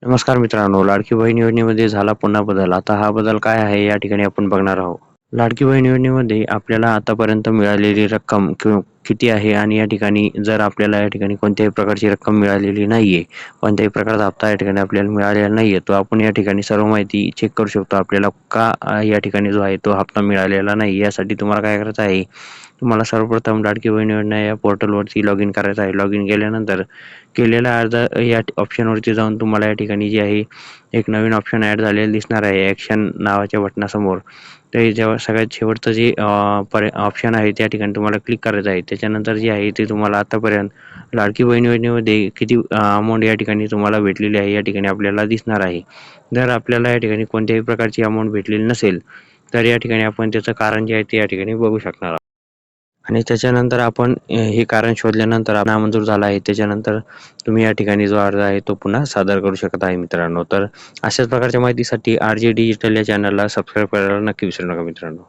नमस्कार मित्रांनो, लाडकी बहीण योजनेमध्ये झाला पुन्हा बदल. आता हा बदल काय आहे या ठिकाणी आपण बघणार आहोत. लाडकी बहीण योजनेमध्ये आपल्याला आतापर्यंत मिळालेली रक्कम किती आहे आणि या ठिकाणी जर आपल्याला या ठिकाणी कोणत्याही प्रकारची रक्कम मिळालेली नाहीये, कोणत्याही प्रकारचा हप्ता या ठिकाणी आपल्याला मिळालेला नाहीये, तो आपण या ठिकाणी सर्व माहिती चेक करू शकतो. आपल्याला का या ठिकाणी जो आहे तो हप्ता मिळालेला नाही यासाठी तुम्हाला काय करायचं आहे, तुम्हाला सर्वप्रथम लाडकी बहीण योजना या पोर्टलवरती लॉग इन करायचं आहे. लॉग इन केल्यानंतर केलेला अर्ज या ऑप्शनवरती जाऊन तुम्हाला या ठिकाणी जे आहे एक नवीन ऑप्शन ॲड झालेलं दिसणार आहे ॲक्शन नावाच्या बटनासमोर. ते जेव्हा सगळ्यात शेवटचं जे ऑप्शन आहे त्या ठिकाणी तुम्हाला क्लिक करायचं आहे. त्याच्यानंतर जे आहे ते तुम्हाला आतापर्यंत लाडकी बहीण योजनेमध्ये किती अमाऊंट या ठिकाणी तुम्हाला भेटलेली आहे या ठिकाणी आपल्याला दिसणार आहे. जर आपल्याला या ठिकाणी कोणत्याही प्रकारची अमाऊंट भेटलेली नसेल तर या ठिकाणी आपण त्याचं कारण जे आहे ते या ठिकाणी बघू शकणार आहोत. आणि त्याच्यानंतर आपण हे कारण शोधल्यानंतर नामंजूर झाला आहे. त्याच्यानंतर तुम्ही या ठिकाणी जो अर्ज आहे तो पुन्हा सादर करू शकत आहे मित्रांनो. तर अशाच प्रकारच्या माहितीसाठी RJ डिजिटल या चॅनलला सबस्क्राईब करायला नक्की विसरू नका मित्रांनो.